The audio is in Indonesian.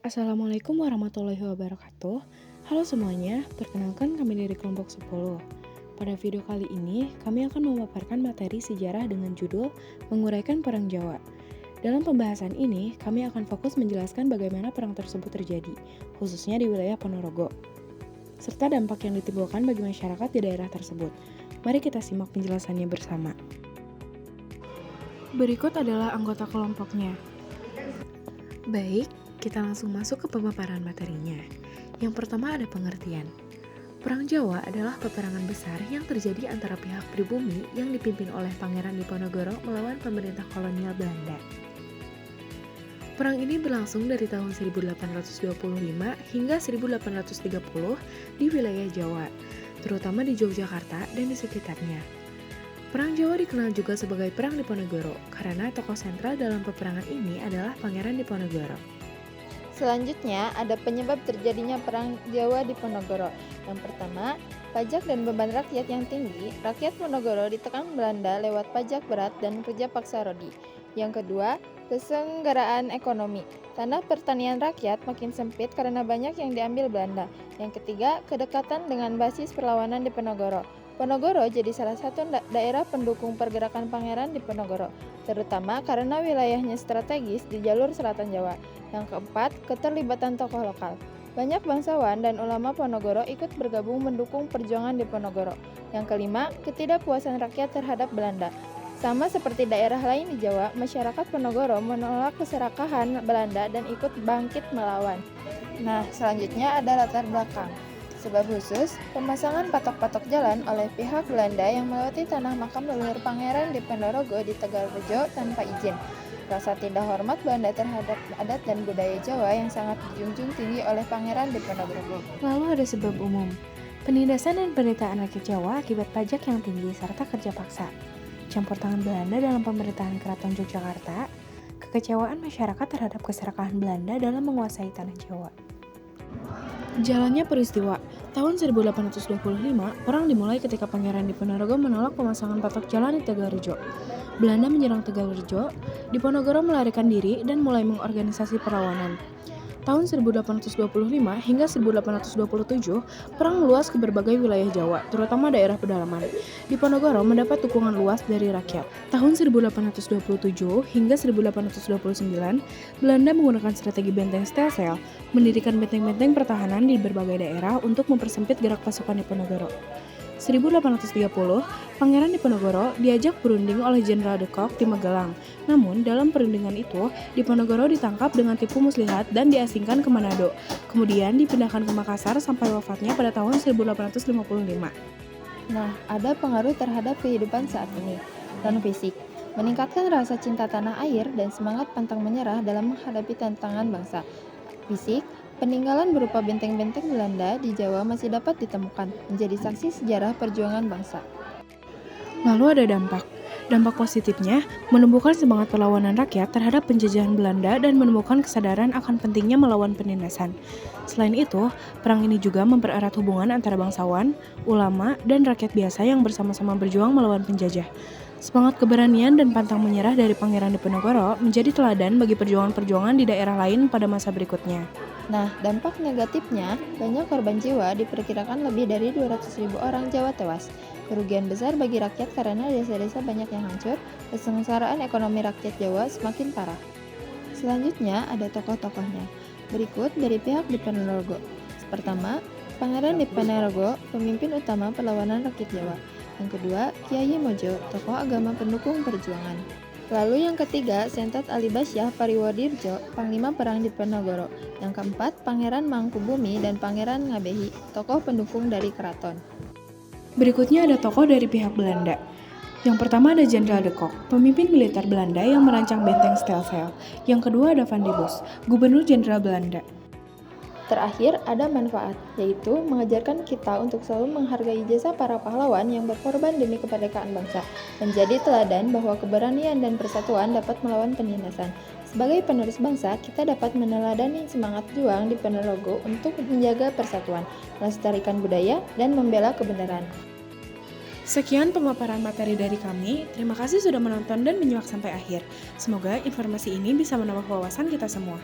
Assalamualaikum warahmatullahi wabarakatuh. Halo semuanya, perkenalkan kami dari kelompok 10. Pada video kali ini, kami akan memaparkan materi sejarah dengan judul Menguraikan Perang Jawa. Dalam pembahasan ini, kami akan fokus menjelaskan bagaimana perang tersebut terjadi, khususnya di wilayah Ponorogo, serta dampak yang ditimbulkan bagi masyarakat di daerah tersebut. Mari kita simak penjelasannya bersama. Berikut adalah anggota kelompoknya. Baik, kita langsung masuk ke pemaparan materinya. Yang pertama ada pengertian. Perang Jawa adalah peperangan besar yang terjadi antara pihak pribumi yang dipimpin oleh Pangeran Diponegoro melawan pemerintah kolonial Belanda. Perang ini berlangsung dari tahun 1825 hingga 1830 di wilayah Jawa, terutama di Yogyakarta dan di sekitarnya. Perang Jawa dikenal juga sebagai Perang Diponegoro karena tokoh sentral dalam peperangan ini adalah Pangeran Diponegoro. Selanjutnya, ada penyebab terjadinya Perang Jawa di Ponorogo. Yang pertama, pajak dan beban rakyat yang tinggi. Rakyat Ponorogo ditekan Belanda lewat pajak berat dan kerja paksa rodi. Yang kedua, kesenggaraan ekonomi. Tanah pertanian rakyat makin sempit karena banyak yang diambil Belanda. Yang ketiga, kedekatan dengan basis perlawanan di Ponorogo. Ponorogo jadi salah satu daerah pendukung pergerakan Pangeran Diponegoro, terutama karena wilayahnya strategis di jalur selatan Jawa. Yang keempat, keterlibatan tokoh lokal. Banyak bangsawan dan ulama Ponorogo ikut bergabung mendukung perjuangan Diponegoro. Yang kelima, ketidakpuasan rakyat terhadap Belanda. Sama seperti daerah lain di Jawa, masyarakat Ponorogo menolak keserakahan Belanda dan ikut bangkit melawan. Nah, selanjutnya ada latar belakang. Sebab khusus, pemasangan patok-patok jalan oleh pihak Belanda yang melewati tanah makam leluhur Pangeran Diponegoro di Tegalrejo tanpa izin. Rasa tidak hormat Belanda terhadap adat dan budaya Jawa yang sangat dijunjung tinggi oleh Pangeran Diponegoro. Lalu ada sebab umum, penindasan dan penderitaan rakyat Jawa akibat pajak yang tinggi serta kerja paksa, campur tangan Belanda dalam pemerintahan Keraton Yogyakarta, kekecewaan masyarakat terhadap keserakahan Belanda dalam menguasai tanah Jawa. Jalannya peristiwa, tahun 1825, perang dimulai ketika Pangeran Diponegoro menolak pemasangan patok jalan di Tegalrejo. Belanda menyerang Tegalrejo, Diponegoro melarikan diri dan mulai mengorganisasi perlawanan. Tahun 1825 hingga 1827, perang meluas ke berbagai wilayah Jawa, terutama daerah pedalaman. Diponegoro mendapat dukungan luas dari rakyat. Tahun 1827 hingga 1829, Belanda menggunakan strategi benteng stelsel, mendirikan benteng-benteng pertahanan di berbagai daerah untuk mempersempit gerak pasukan Diponegoro. 1830, Pangeran Diponegoro diajak berunding oleh Jenderal de Kock di Magelang. Namun, dalam perundingan itu, Diponegoro ditangkap dengan tipu muslihat dan diasingkan ke Manado. Kemudian dipindahkan ke Makassar sampai wafatnya pada tahun 1855. Nah, ada pengaruh terhadap kehidupan saat ini. Non-fisik, meningkatkan rasa cinta tanah air dan semangat pantang menyerah dalam menghadapi tantangan bangsa. Fisik, peninggalan berupa benteng-benteng Belanda di Jawa masih dapat ditemukan, menjadi saksi sejarah perjuangan bangsa. Lalu ada dampak. Dampak positifnya, menumbuhkan semangat perlawanan rakyat terhadap penjajahan Belanda dan menemukan kesadaran akan pentingnya melawan penindasan. Selain itu, perang ini juga mempererat hubungan antara bangsawan, ulama, dan rakyat biasa yang bersama-sama berjuang melawan penjajah. Semangat keberanian dan pantang menyerah dari Pangeran Diponegoro menjadi teladan bagi perjuangan-perjuangan di daerah lain pada masa berikutnya. Nah, dampak negatifnya, banyak korban jiwa diperkirakan lebih dari 200.000 orang Jawa tewas. Kerugian besar bagi rakyat karena desa-desa banyak yang hancur, kesengsaraan ekonomi rakyat Jawa semakin parah. Selanjutnya ada tokoh-tokohnya. Berikut dari pihak Diponegoro. Pertama, Pangeran Diponegoro, pemimpin utama perlawanan rakyat Jawa. Yang kedua, Kyai Mojo, tokoh agama pendukung perjuangan. Lalu yang ketiga, Sentat Ali Basyah Pariwodirjo, Panglima Perang Diponegoro. Yang keempat, Pangeran Mangkubumi dan Pangeran Ngabehi, tokoh pendukung dari keraton. Berikutnya ada tokoh dari pihak Belanda. Yang pertama ada Jenderal de Kock, pemimpin militer Belanda yang merancang benteng stelsel. Yang kedua ada Van de Bos, Gubernur Jenderal Belanda. Terakhir, ada manfaat, yaitu mengajarkan kita untuk selalu menghargai jasa para pahlawan yang berkorban demi kemerdekaan bangsa, menjadi teladan bahwa keberanian dan persatuan dapat melawan penindasan. Sebagai penerus bangsa, kita dapat meneladani semangat juang Diponegoro untuk menjaga persatuan, melestarikan budaya, dan membela kebenaran. Sekian pemaparan materi dari kami. Terima kasih sudah menonton dan menyimak sampai akhir. Semoga informasi ini bisa menambah wawasan kita semua.